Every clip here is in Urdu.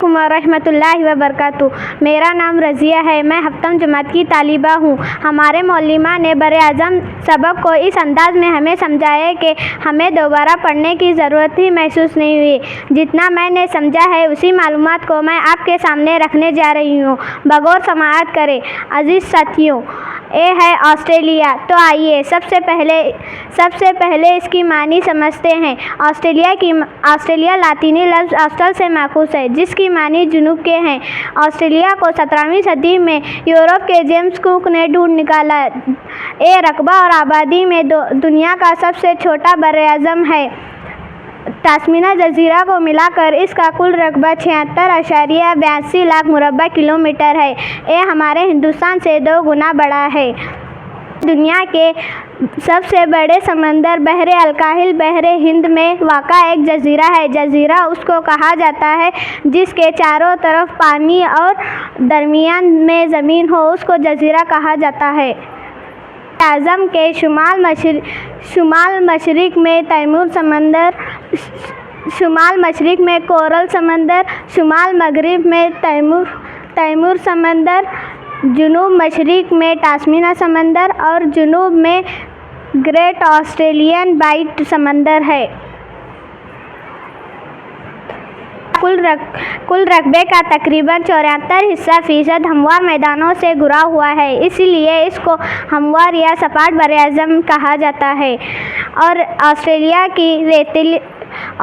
ورحمۃ اللہ وبرکاتہ۔ میرا نام رضیہ ہے، میں ہفتم جماعت کی طالبہ ہوں۔ ہمارے معلمہ نے براعظم سبق کو اس انداز میں ہمیں سمجھایا کہ ہمیں دوبارہ پڑھنے کی ضرورت ہی محسوس نہیں ہوئی۔ جتنا میں نے سمجھا ہے اسی معلومات کو میں آپ کے سامنے رکھنے جا رہی ہوں، بغور سماعت کریں۔ عزیز ساتھیوں، یہ ہے آسٹریلیا۔ تو آئیے سب سے پہلے اس کی معنی سمجھتے ہیں۔ آسٹریلیا لاطینی لفظ آسٹرل سے ماخوذ ہے، جس کی معنی جنوب کے ہیں۔ آسٹریلیا کو 17ویں صدی میں یورپ کے جیمز کک نے ڈھونڈ نکالا۔ یہ رقبہ اور آبادی میں دنیا کا سب سے چھوٹا براعظم ہے۔ تسمانیہ جزیرہ کو ملا کر اس کا کل رقبہ 76.82 لاکھ مربع کلومیٹر ہے۔ یہ ہمارے ہندوستان سے 2 گنا بڑا ہے۔ دنیا کے سب سے بڑے سمندر بحر الکاہل بحر ہند میں واقع ایک جزیرہ ہے۔ جزیرہ اس کو کہا جاتا ہے جس کے چاروں طرف پانی اور درمیان میں زمین ہو، اس کو جزیرہ کہا جاتا ہے۔ براعظم کے شمال مشرق میں تیمور سمندر، شمال مشرق میں کورل سمندر، شمال مغرب میں تیمور سمندر، جنوب مشرق میں تسمانیہ سمندر اور جنوب میں گریٹ آسٹریلین وائٹ سمندر ہے۔ کل رقبے کا تقریباً 74% ہموار میدانوں سے گھرا ہوا ہے، اسی لیے اس کو ہموار یا سپاٹ براعظم کہا جاتا ہے۔ اور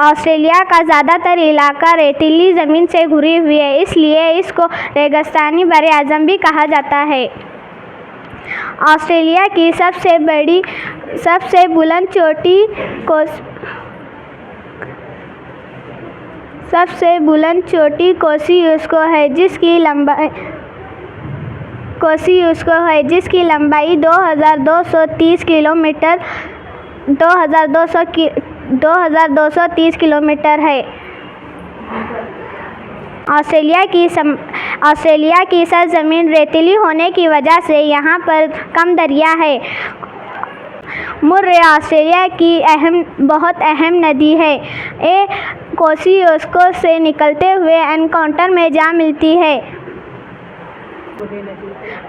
آسٹریلیا کا زیادہ تر علاقہ ریتیلی زمین سے گھری ہوئی ہے، اس لیے اس کو ریگستانی براعظم بھی کہا جاتا ہے۔ آسٹریلیا کی سب سے بلند چوٹی کوسیوسکو ہے، جس کی لمبائی 2230 کلومیٹر ہے۔ آسٹریلیا کی سرزمین ریتیلی ہونے کی وجہ سے یہاں پر کم دریا ہے۔ مر آسٹریلیا کی بہت اہم ندی ہے۔ یہ کوسیوسکو سے نکلتے ہوئے انکاؤنٹر میں جا ملتی ہے۔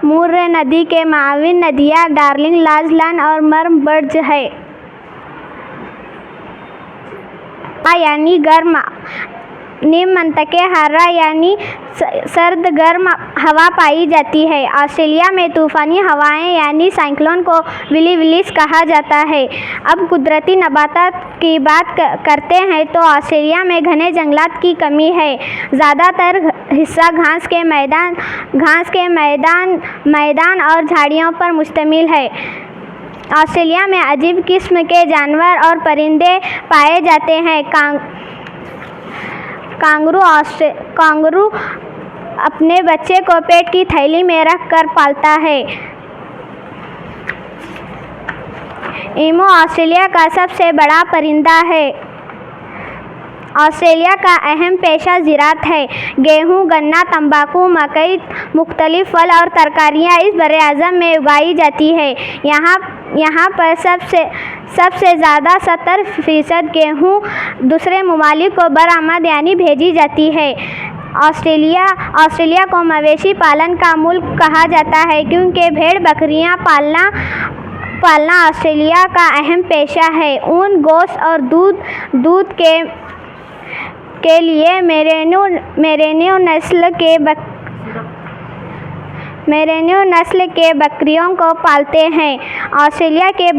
مر ندی کے معاون ندیاں ڈارلنگ، لاجلان اور مرم برج ہیں۔ یعنی گرم، نیم منطقے حارہ یعنی سرد گرم ہوا پائی جاتی ہے۔ آسٹریلیا میں طوفانی ہوائیں یعنی سائیکلون کو ولی ولیز کہا جاتا ہے۔ اب قدرتی نباتات کی بات کرتے ہیں تو آسٹریلیا میں گھنے جنگلات کی کمی ہے۔ زیادہ تر حصہ گھاس کے میدان اور جھاڑیوں پر مشتمل ہے۔ آسٹریلیا میں عجیب قسم کے جانور اور پرندے پائے جاتے ہیں۔ کانگارو اپنے بچے کو پیٹ کی تھیلی میں رکھ کر پالتا ہے۔ ایمو آسٹریلیا کا سب سے بڑا پرندہ ہے۔ آسٹریلیا کا اہم پیشہ زراعت ہے۔ گیہوں، گنا، تمباکو، مکئی، مختلف پھل اور ترکاریاں اس براعظم میں اگائی جاتی ہیں۔ یہاں پر سب سے زیادہ 70% گیہوں دوسرے ممالک کو برآمد یعنی بھیجی جاتی ہے۔ آسٹریلیا کو مویشی پالن کا ملک کہا جاتا ہے کیونکہ بھیڑ بکریاں پالنا آسٹریلیا کا اہم پیشہ ہے۔ اون، گوشت اور دودھ کے لیے میرینو نسل کے بکریوں کو پالتے ہیں۔ آسٹریلیا میں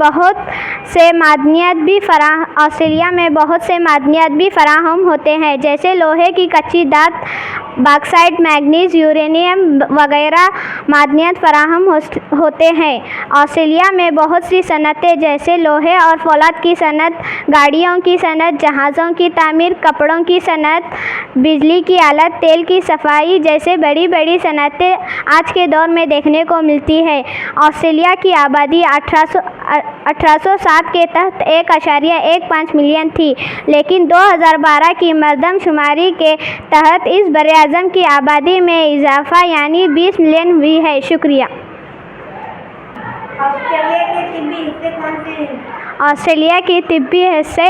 بہت سے معدنیات بھی فراہم ہوتے ہیں، جیسے لوہے کی کچی دھات، باکسائٹ، مینگنیز، یورینیم وغیرہ معدنیات فراہم ہوتے ہیں۔ آسٹریلیا میں بہت سی صنعتیں جیسے لوہے اور فولاد کی صنعت، گاڑیوں کی صنعت، جہازوں کی تعمیر، کپڑوں کی صنعت، بجلی کی آلات، تیل کی صفائی جیسے بڑی صنعتیں آج کے دور میں دیکھنے کو ملتی ہیں۔ آسٹریلیا کی آبادی 1807 کے تحت 1.15 ملین تھی، لیکن 2012 کی مردم شماری کے تحت اس براعظم کی آبادی میں اضافہ یعنی 20 ملین ہوئی ہے۔ شکریہ۔ آسٹریلیا کے طبی حصے